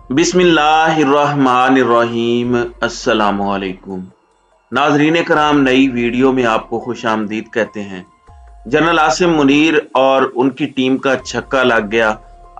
बिस्मिल्लाहिर्रहमानिर्रहीम। अस्सलामुअलैकुम नाजरीन कराम, नई वीडियो में आपको खुश आमदीद कहते हैं। जनरल आसिम मुनीर और उनकी टीम का छक्का लग गया।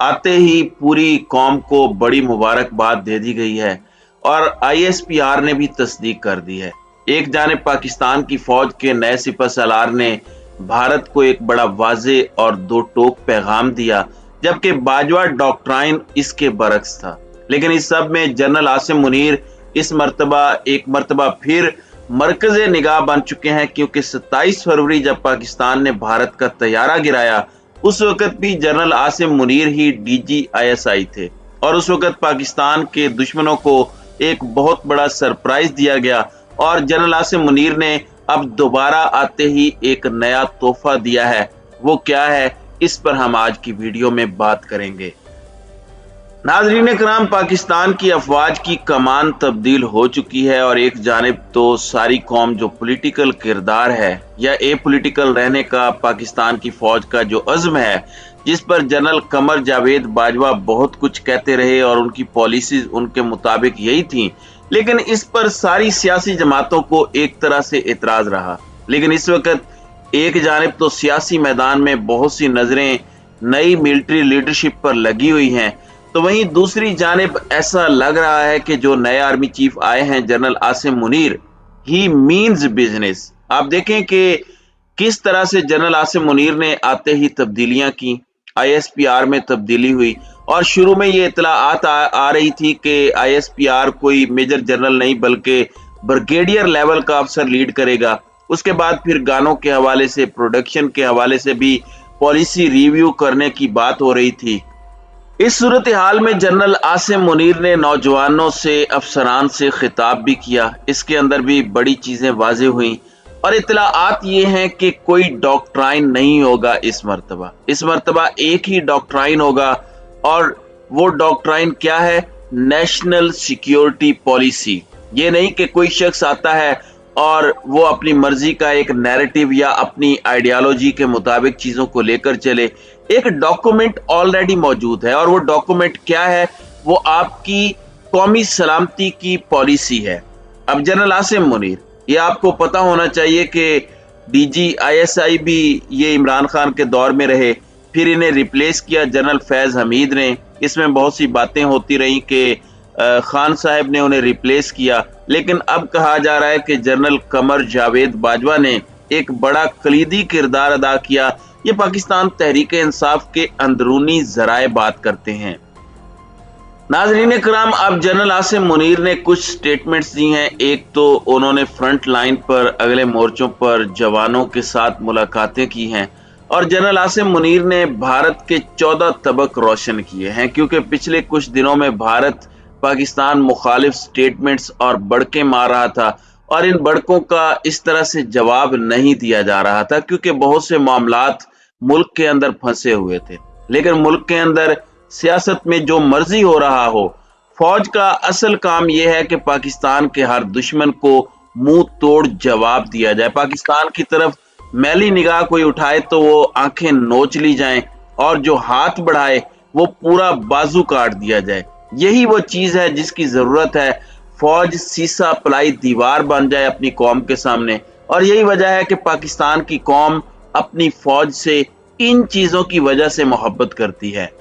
आते ही पूरी कौम को बड़ी मुबारकबाद दे दी गई है और ISPR ने भी तस्दीक कर दी है। एक जानिब पाकिस्तान की फौज के नए सिपह सालार ने भारत को एक बड़ा वाजे और दो टोक पैगाम दिया, जबकि बाजवा डॉक्ट्राइन इसके बरक्स था। लेकिन इस सब में जनरल आसिम मुनीर इस मर्तबा एक मर्तबा फिर मरकज़े निगाह बन चुके हैं, क्योंकि 27 फरवरी जब पाकिस्तान ने भारत का तैयारा गिराया, उस वक्त भी जनरल आसिम मुनीर ही DG ISI थे और उस वक्त पाकिस्तान के दुश्मनों को एक बहुत बड़ा सरप्राइज दिया गया और जनरल आसिम मुनीर ने अब दोबारा आते ही एक नया तोहफा दिया है। वो क्या है, इस पर हम आज की वीडियो में बात करेंगे। नाजरीन कराम, पाकिस्तान की अफवाज की कमान तब्दील हो चुकी है और एक जानिब तो सारी कौम जो पॉलिटिकल किरदार है या ए पॉलिटिकल रहने का पाकिस्तान की फौज का जो अज़्म है, जिस पर जनरल कमर जावेद बाजवा बहुत कुछ कहते रहे और उनकी पॉलिसीज उनके मुताबिक यही थी, लेकिन इस पर सारी सियासी जमातों को एक तरह से एतराज रहा। लेकिन इस वक्त एक जानिब तो सियासी मैदान में बहुत सी नजरें नई मिलिट्री लीडरशिप पर लगी हुई हैं, तो वहीं दूसरी जानिब ऐसा लग रहा है कि जो नए आर्मी चीफ आए हैं जनरल आसिम मुनीर, ही मीन्स बिजनेस। आप देखें कि किस तरह से जनरल आसिम मुनीर ने आते ही तब्दीलियां की, ISPR में तब्दीली हुई और शुरू में ये इतलाआत आ रही थी कि ISPR कोई मेजर जनरल नहीं बल्कि ब्रिगेडियर लेवल का अफसर लीड करेगा। उसके बाद फिर गानों के हवाले से, प्रोडक्शन के हवाले से भी पॉलिसी रिव्यू करने की बात हो रही थी। इस सूरत हाल में जनरल आसिम मुनीर ने नौजवानों से, अफसरान से खिताब भी किया। इसके अंदर भी बड़ी चीजें वाजे हुई और इतलाआत ये हैं कि कोई डॉक्ट्राइन नहीं होगा इस मर्तबा एक ही डॉक्ट्राइन होगा और वो डॉक्ट्राइन क्या है, नेशनल सिक्योरिटी पॉलिसी। ये नहीं कि कोई शख्स आता है और वो अपनी मर्जी का एक नैरेटिव या अपनी आइडियोलॉजी के मुताबिक चीजों को लेकर चले। एक डॉक्यूमेंट ऑलरेडी मौजूद है और वो डॉक्यूमेंट क्या है, वो आपकी कौमी सलामती की पॉलिसी है। अब जनरल आसिम मुनीर, ये आपको पता होना चाहिए कि DG ISI भी ये इमरान खान के दौर में रहे, फिर इन्हें रिप्लेस किया जनरल फैज हमीद ने। इसमें बहुत सी बातें होती रही कि खान साहब ने उन्हें रिप्लेस किया, लेकिन अब कहा जा रहा है कि जनरल कमर जावेद बाजवा ने एक बड़ा कलीदी किरदार अदा किया। ये पाकिस्तान तहरीक इंसाफ के अंदरूनी जराए बात करते हैं। नाजरीन कराम, अब जनरल आसिम मुनीर ने कुछ स्टेटमेंट्स दी हैं। एक तो उन्होंने फ्रंट लाइन पर, अगले मोर्चों पर जवानों के साथ मुलाकातें की हैं और जनरल आसिम मुनीर ने भारत के 14 तबक रोशन किए हैं, क्योंकि पिछले कुछ दिनों में भारत पाकिस्तान मुखालिफ स्टेटमेंट्स और बड़के मार रहा था और इन बड़कों का इस तरह से जवाब नहीं दिया जा रहा था, क्योंकि बहुत से मामलात मुल्क के अंदर फंसे हुए थे। लेकिन मुल्क के अंदर सियासत में जो मर्जी हो रहा हो, फौज का असल काम यह है कि पाकिस्तान के हर दुश्मन को मुंह तोड़ जवाब दिया जाए। पाकिस्तान की तरफ मैली निगाह कोई उठाए तो वो आंखें नोच ली जाएं और जो हाथ बढ़ाए वो पूरा बाजू काट दिया जाए। यही वो चीज है जिसकी जरूरत है। फौज सीसा पलाई दीवार बन जाए अपनी कौम के सामने, और यही वजह है कि पाकिस्तान की कौम अपनी फौज से इन चीजों की वजह से मोहब्बत करती है।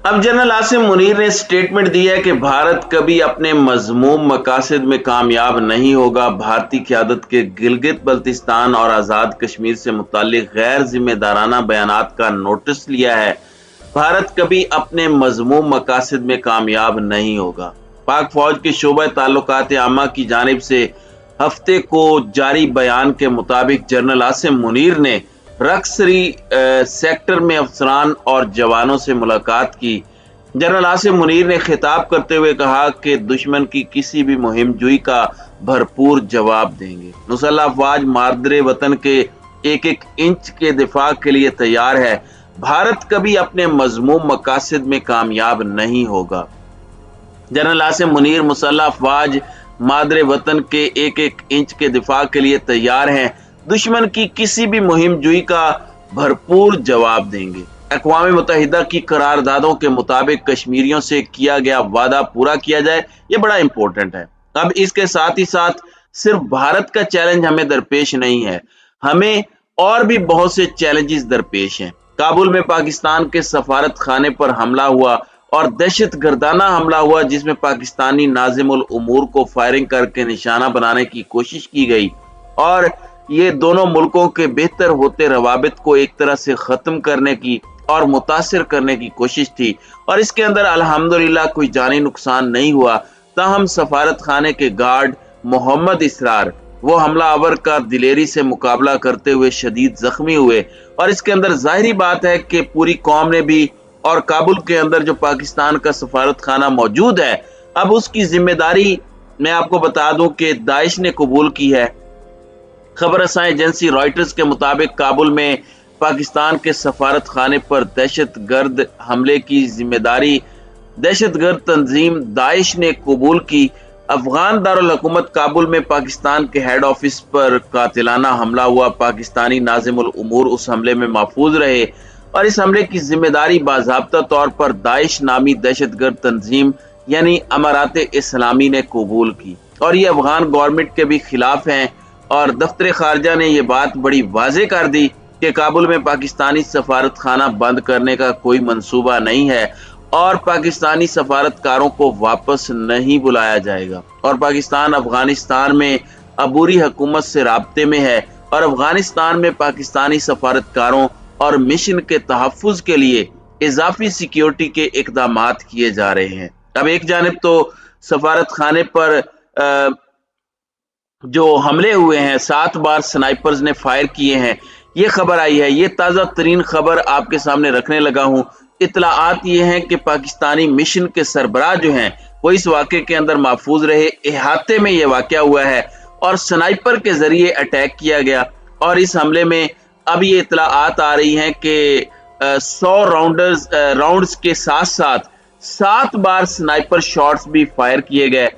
अब जनरल आसिम मुनीर ने स्टेटमेंट दी है कि भारत कभी अपने मजमूम मकासद में कामयाब नहीं होगा। भारतीय क़यादत के गिलगित बल्तिस्तान और आज़ाद कश्मीर से मुताल्लिक गैर जिम्मेदाराना बयानात का नोटिस लिया है। भारत कभी अपने मजमूम मकासद में कामयाब नहीं होगा। पाक फौज के शोबा ताल्लुकात आमा की जानिब से हफ्ते को जारी बयान के मुताबिक जनरल आसिम मुनीर ने रक्सरी सेक्टर में अफसरान और जवानों से मुलाकात की। जनरल आसिम मुनीर ने खिताब करते हुए कहा कि दुश्मन की किसी भी मुहिम जुई का भरपूर जवाब देंगे। मुसल्लह अफवाज मादरे वतन के एक एक इंच के दिफा के लिए तैयार है। भारत कभी अपने मजमूम मकासद में कामयाब नहीं होगा। जनरल आसिम मुनीर मुसल्लह अफवाज मादरे वतन के एक एक इंच के दिफा के लिए तैयार हैं, दुश्मन की किसी भी मुहिम जुई का भरपूर जवाब देंगे। अक़वाम मुत्तहिदा की करारदादों के मुताबिक कश्मीरियों से किया गया वादा पूरा किया जाए, ये बड़ा इंपॉर्टेंट है। अब इसके साथ ही साथ सिर्फ भारत का चैलेंज हमें दरपेश नहीं है, हमें और भी बहुत से चैलेंजेस दरपेश हैं। काबुल में पाकिस्तान के सफारत खाने पर हमला हुआ और दहशत गर्दाना हमला हुआ, जिसमें पाकिस्तानी नाज़िमुल उमूर को फायरिंग करके निशाना बनाने की कोशिश की गई और ये दोनों मुल्कों के बेहतर होते रवाबित को एक तरह से खत्म करने की और मुतासिर करने की कोशिश थी। और इसके अंदर अल्हम्दुलिल्लाह कोई जानी नुकसान नहीं हुआ। ताहम सफारत खाने के गार्ड मोहम्मद इसरार वो हमलावर का दिलेरी से मुकाबला करते हुए शदीद जख्मी हुए। और इसके अंदर जाहिरी बात है कि पूरी कौम ने भी, और काबुल के अंदर जो पाकिस्तान का सफारत खाना मौजूद है, अब उसकी जिम्मेदारी मैं आपको बता दूं कि दाइश ने कबूल की है। खबर रसां एजेंसी रॉयटर्स के मुताबिक काबुल में पाकिस्तान के सफारत खाने पर दहशतगर्द हमले की जिम्मेदारी दहशतगर्द तंजीम दाइश ने कबूल की। अफगान दारुल हुकूमत काबुल में पाकिस्तान के हेड ऑफिस पर कातिलाना हमला हुआ। पाकिस्तानी नाज़िमुल उमूर उस हमले में महफूज रहे और इस हमले की जिम्मेदारी बाज़ाब्ता तौर पर दाइश नामी दहशतगर्द तंजीम यानी अमारात इस्लामी ने कबूल की और ये अफगान गवर्नमेंट के भी खिलाफ हैं। और दफ्तर खारजा ने यह बात बड़ी वाज़ेह कर दी कि काबुल में पाकिस्तानी सफारत खाना बंद करने का कोई मंसूबा नहीं है और पाकिस्तानी सफारतकारों को वापस नहीं बुलाया जाएगा। और पाकिस्तान अफगानिस्तान में अबूरी हुकूमत से राब्ते में है और अफगानिस्तान में पाकिस्तानी सफारतकारों और मिशन के तहफ़्फ़ुज़ के लिए इजाफी सिक्योरिटी के इक़दामात किए जा रहे हैं। अब एक जानिब तो सफारत खाने पर जो हमले हुए हैं, 7 बार स्नाइपर्स ने फायर किए हैं, ये खबर आई है। ये ताज़ा तरीन खबर आपके सामने रखने लगा हूँ। इत्तलाआत ये हैं कि पाकिस्तानी मिशन के सरबराह जो हैं वो इस वाक़े के अंदर महफूज रहे। इहाते में ये वाक़या हुआ है और स्नाइपर के जरिए अटैक किया गया और इस हमले में अब ये इत्तलाआत आ रही हैं कि 100 राउंड्स के साथ साथ 7 बार स्नाइपर शॉट्स भी फायर किए गए।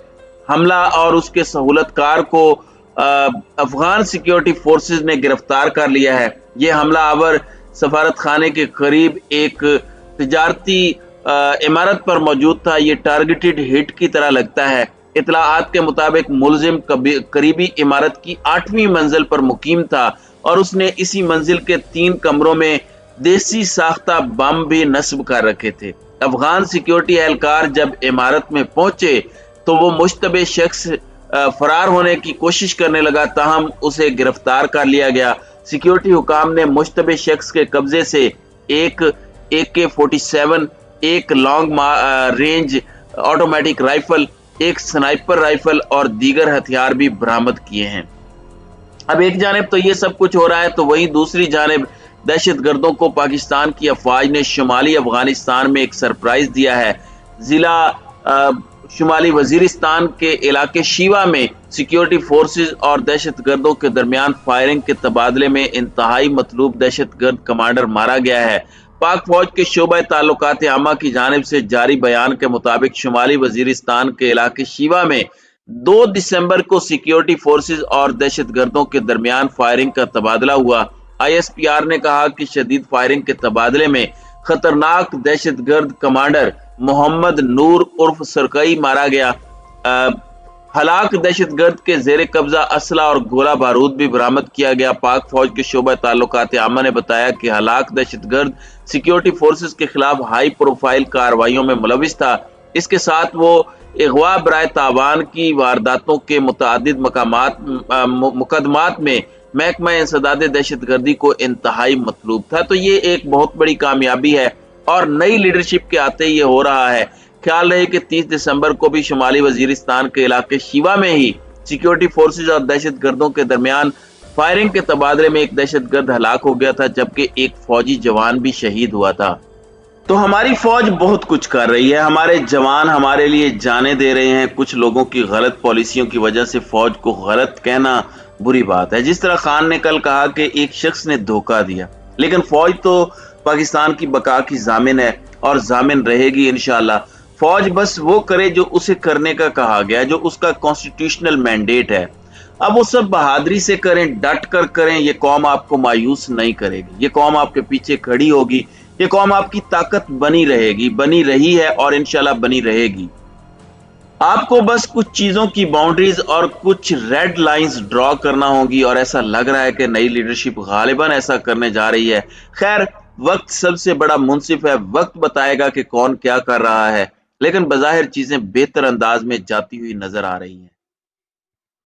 हमला और उसके सहूलतकार को अफगान सिक्योरिटी फोर्सेस ने गिरफ्तार कर लिया है। ये हमला आवर सफारत खाने के करीब एक तिजारती इमारत पर मौजूद था। ये टारगेटेड हिट की तरह लगता है। इत्तलाआत के मुताबिक मुलजिम करीबी इमारत की 8वीं मंजिल पर मुकीम था और उसने इसी मंजिल के 3 कमरों में देसी साख्ता बम भी नस्ब कर रखे थे। अफगान सिक्योरिटी एहलकार जब इमारत में पहुंचे तो वो मुश्तबे शख्स फरार होने की कोशिश करने लगा, ताहम उसे गिरफ्तार कर लिया गया। सिक्योरिटी हुकाम ने मुश्तबे शख्स के कब्जे से एक AK-47, एक लॉन्ग रेंज ऑटोमेटिक राइफल, एक स्नाइपर राइफल और दीगर हथियार भी बरामद किए हैं। अब एक जानिब तो ये सब कुछ हो रहा है तो वहीं दूसरी जानिब दहशतगर्दों को पाकिस्तान की अफवाज ने शुमाली अफगानिस्तान में एक सरप्राइज दिया है। जिला शुमाली वजीरिस्तान के इलाके शीवा में सिक्योरिटी फोर्सेस और दहशतगर्दों के दरमियान फायरिंग के तबादले में इंतहाई मतलूब दहशतगर्द कमांडर मारा गया है। पाक फौज के शोबा ताल्लुकात आमा की जानिब से जारी बयान के मुताबिक शुमाली वजीरिस्तान के इलाके शीवा में 2 दिसंबर को सिक्योरिटी फोर्सेस और दहशतगर्दों के दरमियान फायरिंग का तबादला हुआ। ISPR ने कहा कि शदीद फायरिंग के तबादले में खतरनाक दहशतगर्द कमांडर मोहम्मद नूर उर्फ सरकई मारा गया। हलाक दहशतगर्द के जेर कब्जा असला और गोला बारूद भी बरामद किया गया। पाक फौज के शोबा ताल्लुकात आमा ने बताया कि हलाक दहशतगर्द सिक्योरिटी फोर्सेस के खिलाफ हाई प्रोफाइल कार्रवाइयों में मुलविस था। इसके साथ वो अगवा बराए तावान की वारदातों के मुतअद्दिद मुकदमात में महकमा इंसदाद दहशतगर्दी को इंतहाई मतलूब था। तो ये एक बहुत बड़ी कामयाबी है और नई लीडरशिप के आते ये हो रहा है। ख्याल रहे कि 30 दिसंबर को भी शुमाली वजीरिस्तान के इलाके शीवा में ही सिक्योरिटी फोर्सेस और दहशतगर्दों के दरमियान फायरिंग के तबादले में एक दहशतगर्द हलाक हो गया था, जबकि एक फौजी जवान भी शहीद हुआ था। तो हमारी फौज बहुत कुछ कर रही है, हमारे जवान हमारे लिए जाने दे रहे हैं। कुछ लोगों की गलत पॉलिसियों की वजह से फौज को गलत कहना बुरी बात है। जिस तरह खान ने कल कहा कि एक शख्स ने धोखा दिया, लेकिन फौज तो पाकिस्तान की बका की जामिन है और जामिन रहेगी इंशाअल्लाह। फौज बस वो करे जो उसे करने का कहा गया, जो उसका कॉन्स्टिट्यूशनल मैंडेट है। अब वो सब बहादुरी से करें, डट कर करें, ये कौम आपको मायूस नहीं करेगी। ये कौम आपके पीछे खड़ी होगी। یہ قوم آپ کی طاقت بنی رہے گی، بنی رہی ہے اور انشاءاللہ بنی رہے گی۔ آپ کو بس کچھ چیزوں کی باؤنڈریز اور کچھ ریڈ لائنز ڈرا کرنا ہوگی، اور ایسا لگ رہا ہے کہ نئی لیڈرشپ غالباً ایسا کرنے جا رہی ہے۔ خیر، وقت سب سے بڑا منصف ہے، وقت بتائے گا کہ کون کیا کر رہا ہے، لیکن بظاہر چیزیں بہتر انداز میں جاتی ہوئی نظر آ رہی ہیں۔